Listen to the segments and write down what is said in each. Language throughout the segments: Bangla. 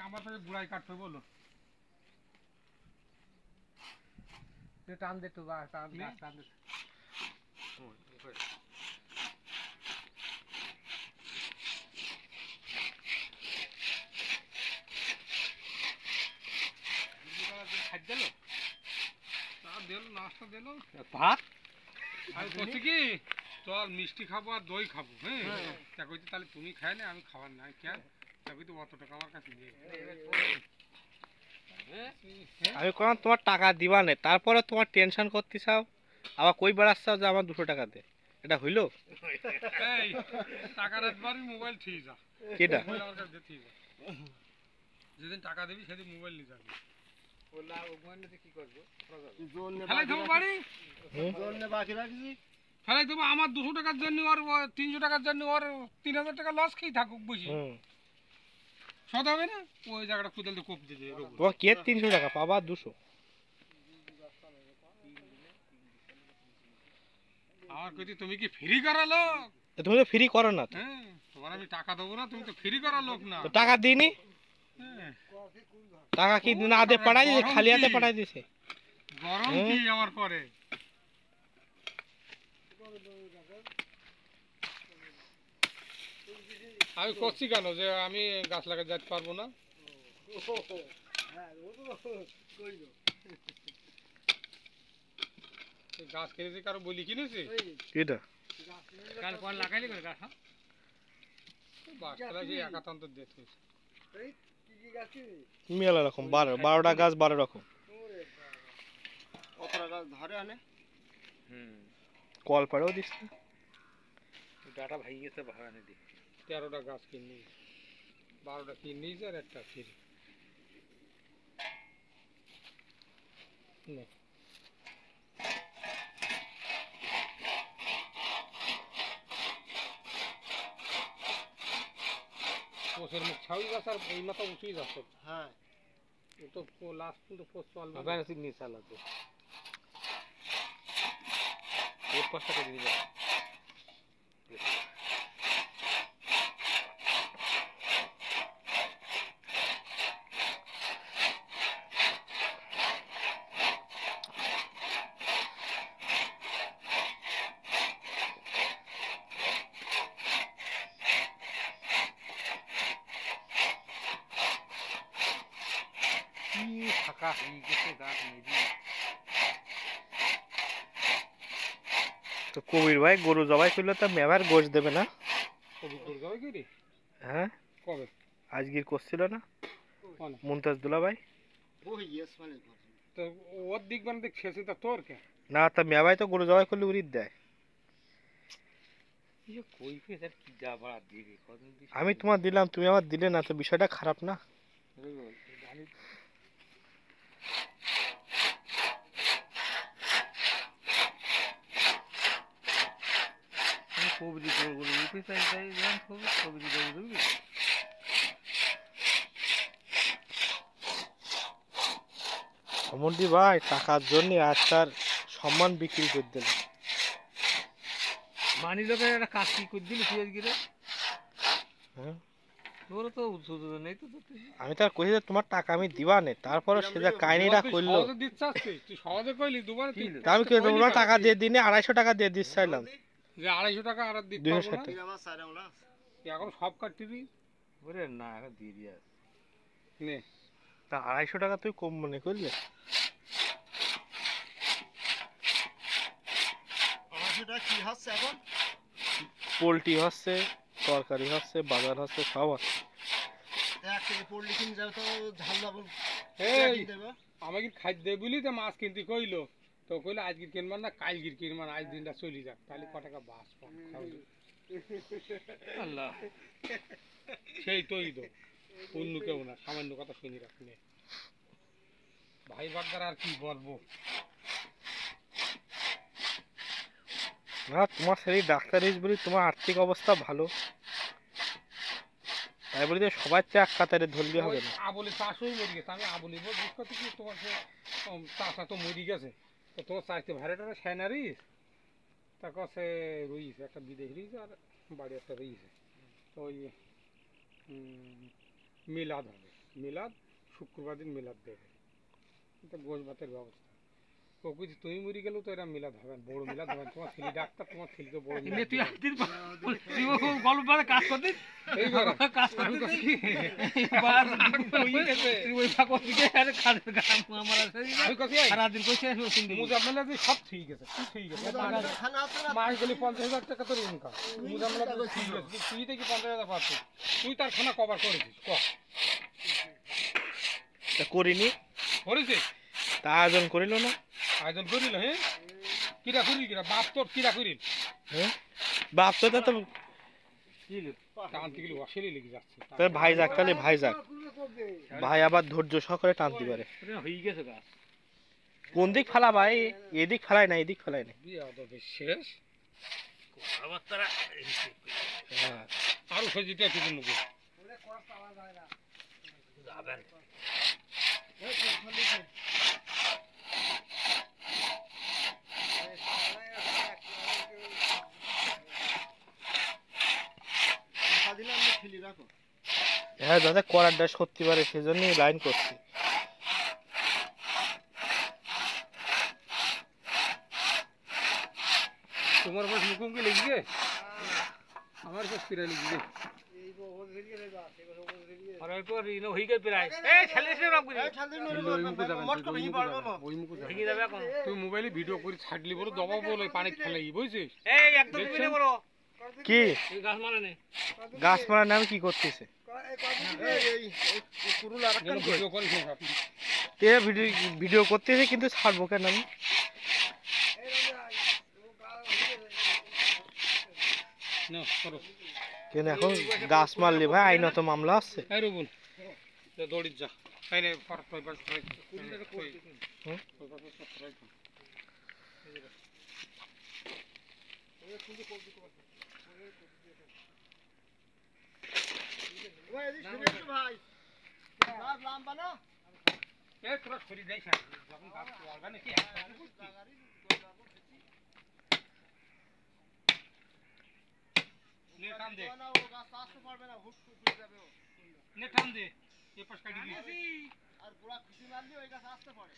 আমার কাছে গুড়াই কাটতে বলো টান দে তো টান দে ভাত আমি বলছি কি চল মিষ্টি খাবো আর দই খাবো হ্যাঁ তা কইছি তাহলে তুমি খাই না আমি খাবার নাই কেন তা কইছি অত টাকা আমার কাছে নেই আমি কোন তোমার টাকা দিবা না তারপরে তোমার টেনশন করতে চাও আবার কই বেড়াচ্ছাও যে আমার 200 টাকা দে এটা হইলো এই টাকার একবার মোবাইল ঠিক যা কেডা মোবাইল আমার কাছে ঠিক যা যেদিন টাকা দিবি সেদিন মোবাইল নিয়ে যাবি ওলা মোবাইল নিয়ে কি করব জোন নে বাকি বাড়ি জোন নে বাকি রাখছি ফেলাই দেবো আমার 200 টাকার জন্য আর 300 টাকার জন্য আর 3000 টাকা লস খেয়ে থাকুক বুঝি সদ হবে না ওই জায়গাটা কোদাল দিয়ে কোপ দিয়ে দেবে তোমার কে 300 টাকা পাবা 200 আমার কইছি তুমি কি ফ্রি করা লোক তুমি তো ফ্রি করো না তো হ্যাঁ তোমার আমি টাকা দেবো না তুমি তো ফ্রি করা লোক না তো টাকা দিইনি টাকা কি না দে পাঠাই দিছে খালি হাতে পাঠাই দিছে গরম কি আমার পরে আমি করছি কেন যে আমি গাছ লাগাতে যেতে পারবো না গাছ কিনেছি কারো বলি কিনেছি এটা কাল কোন লাগাইলি করে গাছ বাচ্চারা যে একাতন্ত দেখতে মেলা রকম 12টা গাছ 12 রকম কতটা গাছ ধরে আনে কল পাড়েও দিচ্ছে ডাটা ভাই গেছে ভাগানে দি 13টা গাছ কিনে 12টা কিনে আর একটা ফ্রি নে পোষের মুখ ছাউই গাছ আর এই মাথা উঠেই যাচ্ছে হ্যাঁ ও তো লাস্ট কিন্তু পোষ চলবে আবার আসি নিয়ে চালাতে এই পাশটা করে দিবে ফাঁকা হয়ে গেছে গাছ মেরি তো কবির ভাই গরু জবাই করলে তো মেবার গোশ দেবে না কবি করে যাবে কি রে হ্যাঁ কবে আজগির করছিল না কোন মুমতাজ দুলা ভাই ওই ইয়েস মানে তো ওর দিক মানে দেখ শেষে তা তোর কে না তা মেবাই তো গরু জবাই করলে উড়িয়ে দেয় কই ফের কি যা বাড়া দিবি কদিন আমি তোমার দিলাম তুমি আমার দিলে না তো বিষয়টা খারাপ না কবি গরু উঠে চাই চাই জান কবি গরু দিবি অমরদি ভাই টাকার জন্য আজকাল সম্মান বিক্রি করে দিল মানি লোকের একটা কাজ কি করে দিলি তুই আজকে রে হ্যাঁ তোর তো সুযোগ নেই তো আমি তার কইছি যে তোমার টাকা আমি দিবা নে তারপরে সে যা কাহিনীটা করলো সহজে দিচ্ছিস তুই সহজে কইলি দুবার তা আমি কি তোমার টাকা দিয়ে দিনে 250 টাকা দিয়ে দিচ্ছিলাম যে 250 টাকা আর দিতে পারবো না আমার সারা ওলা এখন সব কাটতিবি ওরে না এখন দিয়ে দিয়া নে তা 250 টাকা তুই কম মনে করলে 250 টাকা কি হচ্ছে এখন পোলট্রি হচ্ছে তরকারি হচ্ছে বাজার হচ্ছে সব আছে এক কেজি পড়লি কিন যাবে তো ঝাল লাবণ এই আমাকে খাদ্য বলি তো মাছ কিনতে কইলো তো কইলো আজকে কিনবার না কালগির কিনবার আজ দিনটা চলে যাক তাহলে ক টাকা বাস পাম আল্লাহ সেই তোই তো অন্য কেউ না সামান্য কথা শুনি রাখলে ভাই বাগদার আর কি বলবো না তোমার সেই ডাক্তার বলি তোমার আর্থিক অবস্থা ভালো তাই বলি যে সবার চেয়ে এক কাতারে ধরলে হবে না আবলি চাষই মরে গেছে আমি আবলি বুঝ করতে কি তোমার চাষা তো মরে গেছে তো তোমার চাইতে ভাড়াটা স্যানারিস তার কাছে রইছে একটা বিদেশ রইছে আর বাড়ি একটা রইছে তো ওই মিলাদ হবে, মিলাদ শুক্রবার দিন মিলাদ দেবে, এটা ভোজ ভাতের ব্যবস্থা। ও কিছু তুমি মরে গেলেও তো এরা মিলাদ হবে না, বড় মিলাদ হবে না। তোমার ছেলে ডাক্তার, তোমার ছেলেকে বড় মিলাদ তুই দিবে। একদিন গল্প বারে কাজ করতিস এইবার কাজ আমি করতিস কছি, বাস ওই গেছে। তুই ওই ফাঁক দিকে আরে কাজ আমার আছে আমি কছি, এই, সারা দিন কইছে সিন্ধি মুজাম্মেলা দিয়ে সব ঠিক আছে, কি ঠিক আছে, খানা আছে না মাস গেলে 50,000 টাকা তোর ইনকাম, মুজাম্মেলা দিয়ে ঠিক আছে, তুই থেকে 50,000 পাচ্ছিস, তুই তার খানা কভার করেছিস, ক তা করিনি, করেছিস? তা আয়োজন করিল না। আয়োজন করিল, হ্যাঁ কিরা করিল, কিরা বাপ তোর কিরা করিল, হ্যাঁ বাপ তো তো টানতে গেলে অসেরই লেগে যাচ্ছে। তোর ভাই যাক, তাহলে ভাই যাক, ভাই আবার ধৈর্য সহকারে টানতে পারে। হয়ে গেছে কাজ কোন দিক ফেলা ভাই, এদিক ফেলায় না এদিক ফেলায় না। বিয়া হবে শেষ, আবার তারা হ্যাঁ আরো সজিটা কিছু মুখে যাবেন দিলে আমি ফেলি রাখো। হ্যাঁ যাতে করারটা সত্যি পারে সেজন্যই লাইন করছি। তোমার পাশ মুখোমুখি লেগে আমার পাশ ফিরে লেগে আর তো রিনো হই গেল প্রায় এই খেলিস না রাম করি ওই মুখে যাবে। ভেঙে যাবে এখন তুই মোবাইলে ভিডিও করে ছাড়লি বলো দবা বলো পানি ফেলাই বুঝছিস? এই একদম তুমি বলো কি এই গাছ মারা নেই গাছ মারার নামে কি করতেছে? যেন ভিডিও করিস না সব। তে ভিডিও ভিডিও করতেছে কিন্তু ছাড়বো কেন আমি? না করো কেন এখন গাছ মারলে ভাই আইনত মামলা আছে। এই রুবুল দৌড়ি যা এই নে পর তোই বাস তোই হুম? ভাই লম্বা না এই তোরা সরি যাইছ যখন গাছ লাগবে নাকি নে টান দে ও গাছ আসতে পারবে না, হুট করে যাবে ও। নে টান দে এই পাশ কাটি দিয়েছি আর গোড়া খুশি মারলে ওই গাছ আসতে পারে।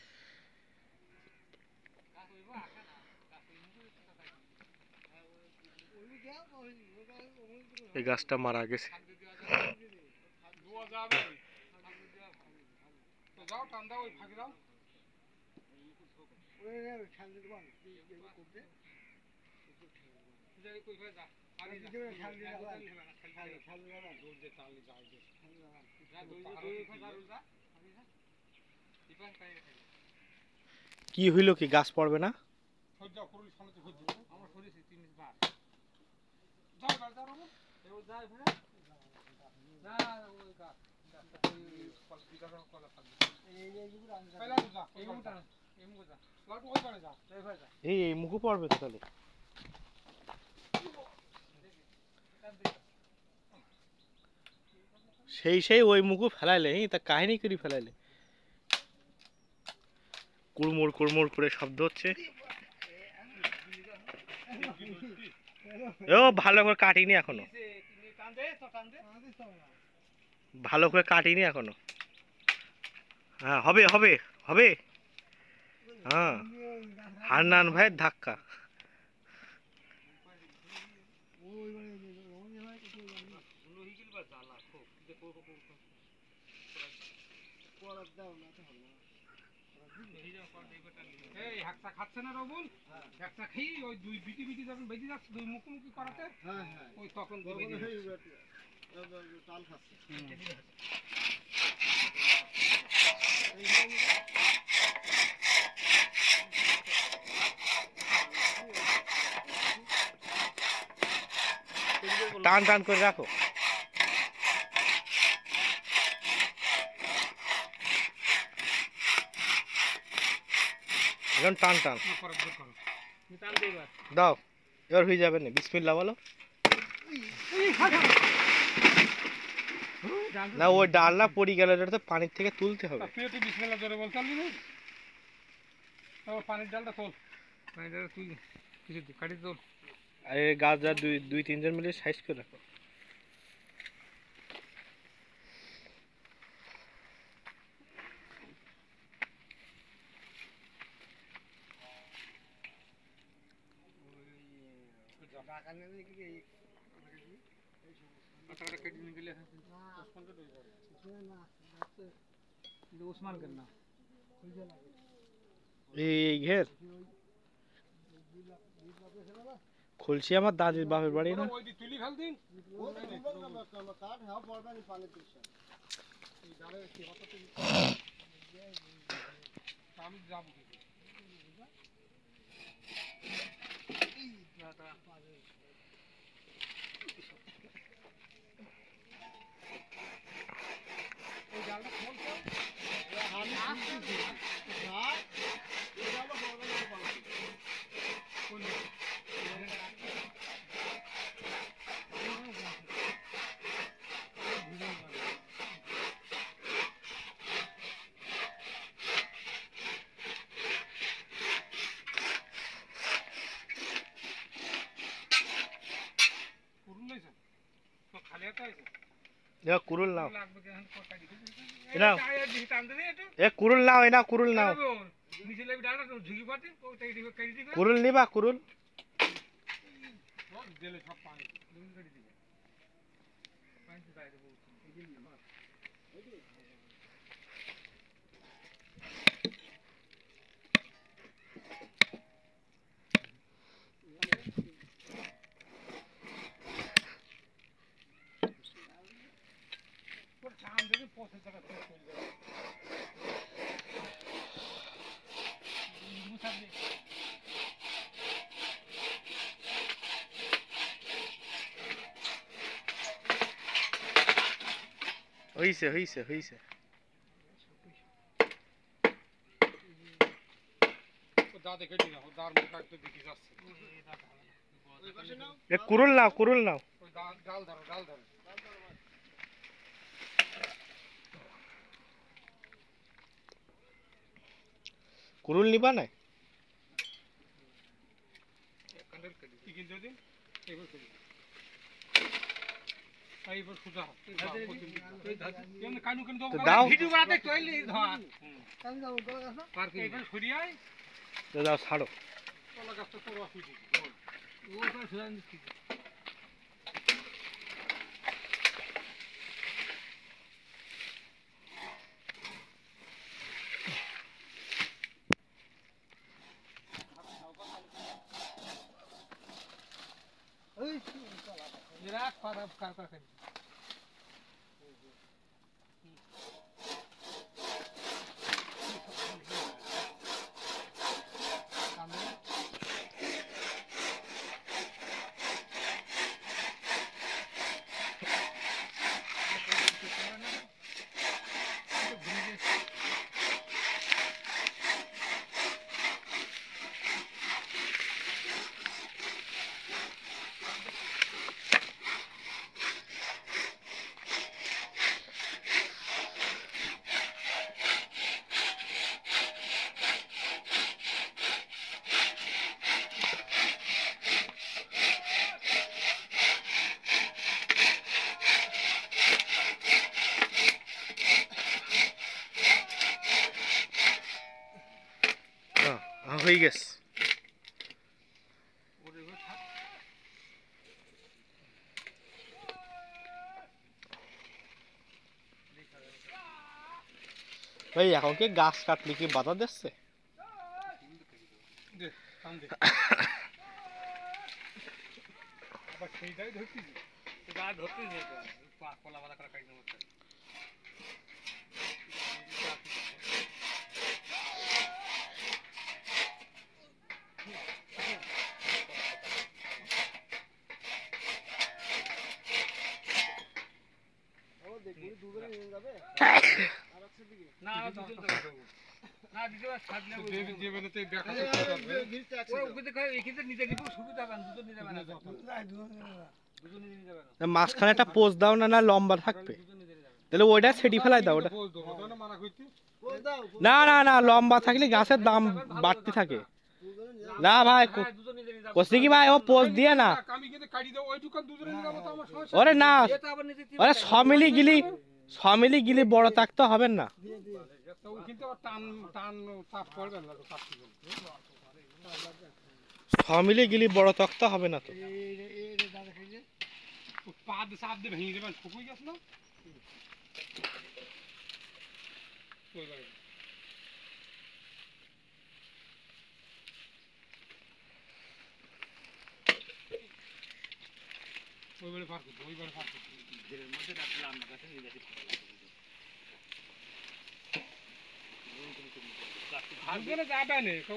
এই গাছটা মারা গেছে। দুয়া যাবে তো যাও টান দাও ওই ফাঁকি দাও যাই কই ভাই যা আরে যা দৌড় দে তাহলে যাও দে যা দৌড় যা যা দীপান কাই কি হইল কি গাছ পড়বে না? সহ্য করুন সামনে সহ্য আমার শরীরে 3 বার যাও যাও যাও রবো এও যাই ভাই না ওই গাছ গাছটা তুই কল বিকার কলা থাকবে পেলা যা এই মুটা যা লাটু ওই পারে যা এই ভাই যা এই মুখে পড়বে তো তাহলে। সেই ওই মুখু ফেলাইলে তা কাহিনী করে ফেলাইলে কুড়মুড় কুড়মুড় করে শব্দ হচ্ছে। ও ভালো করে কাটিনি এখনো, ভালো করে কাটিনি এখনো। হ্যাঁ হবে হবে হবে, হ্যাঁ হান্নান ভাইয়ের ধাক্কা। এই হাকটা খাচ্ছে না রবুল হাকটা খেয়ে ওই দুই বিটি বিটি যখন বেঁধে যাচ্ছে দুই মুখোমুখি করাতে হ্যাঁ হ্যাঁ ওই তখন দিয়ে বেঁধে যাচ্ছে। তাল খাচ্ছে। টান টান করে রাখো। এখন টান টান করো বের করো টান দে এবার দাও, এবার হয়ে যাবে না। বিসমিল্লাহ বলো। না ওই ডালনা পড়ে গেল, এটা তো পানির থেকে তুলতে হবে। তুই একটু বিসমিল্লাহ জোরে বল চালবি না ও পানির ডালটা তোল পানির ডালটা তুই কিছু কাটি তোল আর এই গাছ যা দুই তিনজন মিলে সাইজ করে রাখো। ওসমান কেন না এই ঘের খুলছি আমার দাদির বাপের বাড়ি না ওই তুলি ফেল দিন কাঠ হ্যাঁ পড়বে না পানি দিচ্ছে আমি যাবো খালি একটা এ কুরুল নাও লাগবে কেন কটা দিতে এ নাও এ কুরুল নাও এ না কুরুল নাও নিচে লাগবে ডাটা ঝুঁকি পাতে ওটাই দিবে কেটে দিবে কুরুল নিবা কুরুল সব দিলে সব পানি তুমি কেটে দিবে পানি তো বাইরে বলছি চাম দেখে পথে জায়গা চলে যাবে মুসাবি হইছে হইছে হইছে ও দাদা কেটে নাও দার মুখ কাটতে দেখি যাচ্ছে এ কুরুল নাও কুরুল নাও ওই ডাল ধরো ডাল ধরো কুরুল নিবা না কান্ডেল কেটে কি কিনতে দিন এবার করি এইবার সুজা কেন কানু কেন তো দাও ভিডিও বানাতে চলে ধর কান দাও গাছ না পার্কে এইবার সরিয়াই তো দাও ছাড়ো কলা গাছটা তো রাখি দিই ও তো সরান দিছি ওই নিরাক পারাব কার কার হয়ে গেছে ভাই এখন কি গাছ কাটলে কি বাধা দিচ্ছে আবার সেইটাই ধরছি গা ধরতে কলা বালা করা কাটি নেবো না দুজন না দিতে ছাড়লে যে বেরোতে দেখা ওই ওকে দেখা এখানে নিতে নিব সুবিধা হবে দুজন নিতে পারে দুজন নিতে যাবে না মাঝখানে একটা পোজ দাও না না লম্বা থাকবে তাহলে ওইটা সেটি ফেলাই দাও ওটা না না না লম্বা থাকলে গাছের দাম বাড়তে থাকে না ভাই কষি কি ভাই ও পোজ দিয়ে না ওরে না ওরে 6 মিলি গিলি বড় থাকতে হবে না সব মিলে গেলি বড় তক্তা হবে না তো। পা দিয়ে চাপ দিয়ে ভেঙে দেবেন শুকুই গেছ না ওই বাড়ি পার করতে ওই বাড়ি পার করতে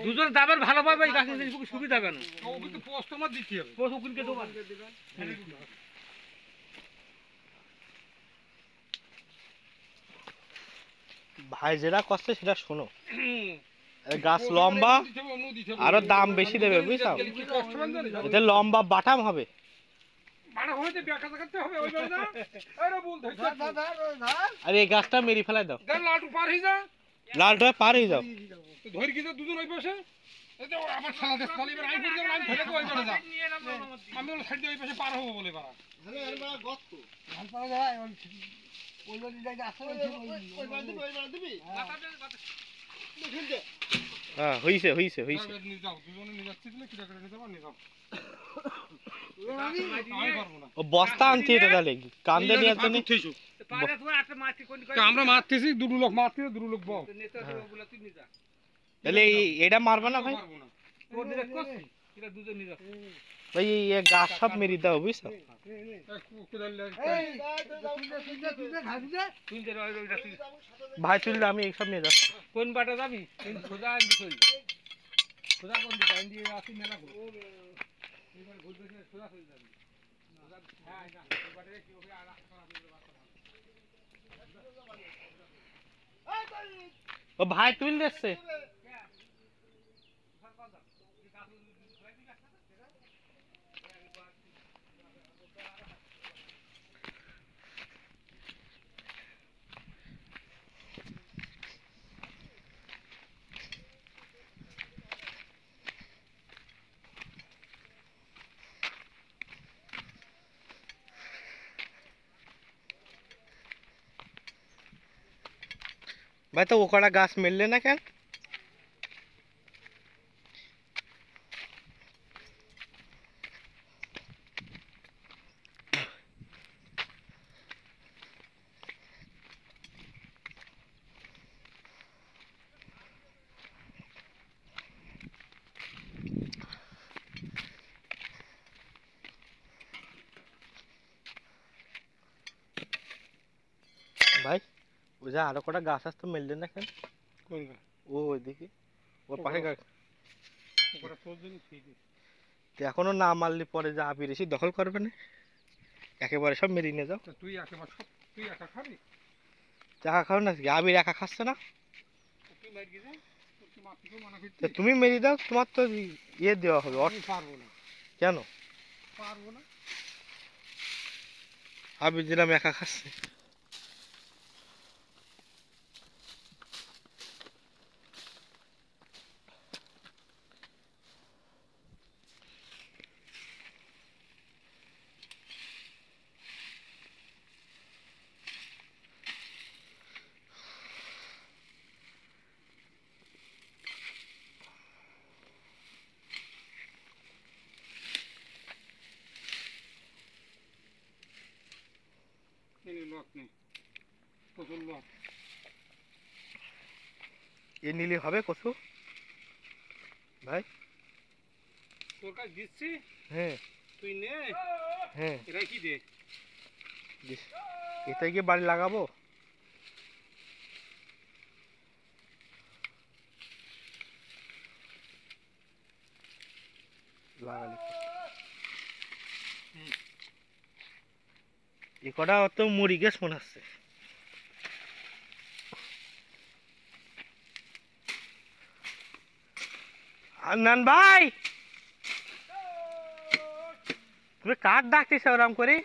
দুজন যাবেন ভালোভাবে এই গাছের নিচে সুবিধা হবে না পোস্ট আমার দিতে হবে পোস্ট উকিলকে দেবো ভাই যেটা করছে সেটা শোনো, এই গাছ লম্বা আরো দাম বেশি দেবে বুঝছো, এতে লম্বা বাটাম হবে। আর এই গাছটা মেরে ফেলাই দাও, লালটু পার হয়ে যা লালটা পার হয়ে যাও। ধরে গিয়ে দুজন ওই পাশে আমার শালা দেশ খালি এবার আমি পড়ে যাবো আমি ধরে ওই পাশে যা আমি ওই সাইড দিয়ে ওই পাশে পার হবো বলে পারা গর্ত হ্যাঁ হইছে হইছে হইছে। নিয়ে যাও দুজনে নিয়ে যাচ্ছি দিলে কিটা করে নিয়ে যাবো নিয়ে যাও আমি পারবো না ও বস্তা আনতে এটা তাহলে কান্দে নিয়ে আসতে আমরা মারতেছি দুটো লোক মারতেছি দুটো লোক বল তাহলে এটা মারবে না ভাই, ভাই এই গাছ সব মেরে দাও বুঝছো। ভাই তুললে আমি এইসব নিয়ে যাচ্ছি। কোন বাটা যাবি সোজা সোজা কোন দিকে দিয়ে আসি মেলা সোজা চলে যাবি ও ভাই তুল দিচ্ছে। ভাই তো ও কটা গাছ মেললে না কেন? ভাই ওই যে আরো কটা গাছ আসতো মেললে না কেন? ও ওইদিকে ওর পাশে গাছ এখনো না মারলে পরে যা আবির এসে দখল করবে না, একেবারে সব মেরে নিয়ে যাও। তুই একেবারে সব তুই একা খাবি একা খাও না, আবির একা খাচ্ছে না, তুই মার গিয়ে তুই মারতে মানা করছিস তা তুমি মেরে দাও, তোমার তো ইয়ে দেওয়া হবে। আমি পারবো না কেন পারবো না আবির যেরকম একা খাচ্ছে। লোক নেই প্রচুর লোক এ নিলে হবে কচু ভাই? তোর কাছে দিচ্ছি হ্যাঁ তুই নে। হ্যাঁ এটা কি দে এটা গিয়ে বাড়ি লাগাবো। লাগালি এ কটা অত মুড়ি গেছ মনে হচ্ছে। আন্নান ভাই তুমি কার ডাকতিস ওরম করে,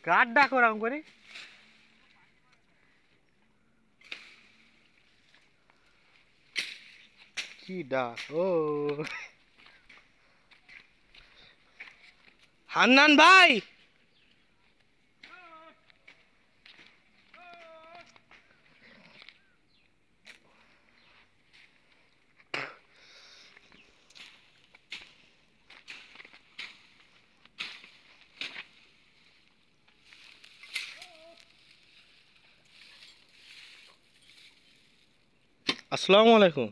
কার ডাক ওরম করে? কি ডাক? ও হান্নান ভাই আসসালামু আলাইকুম।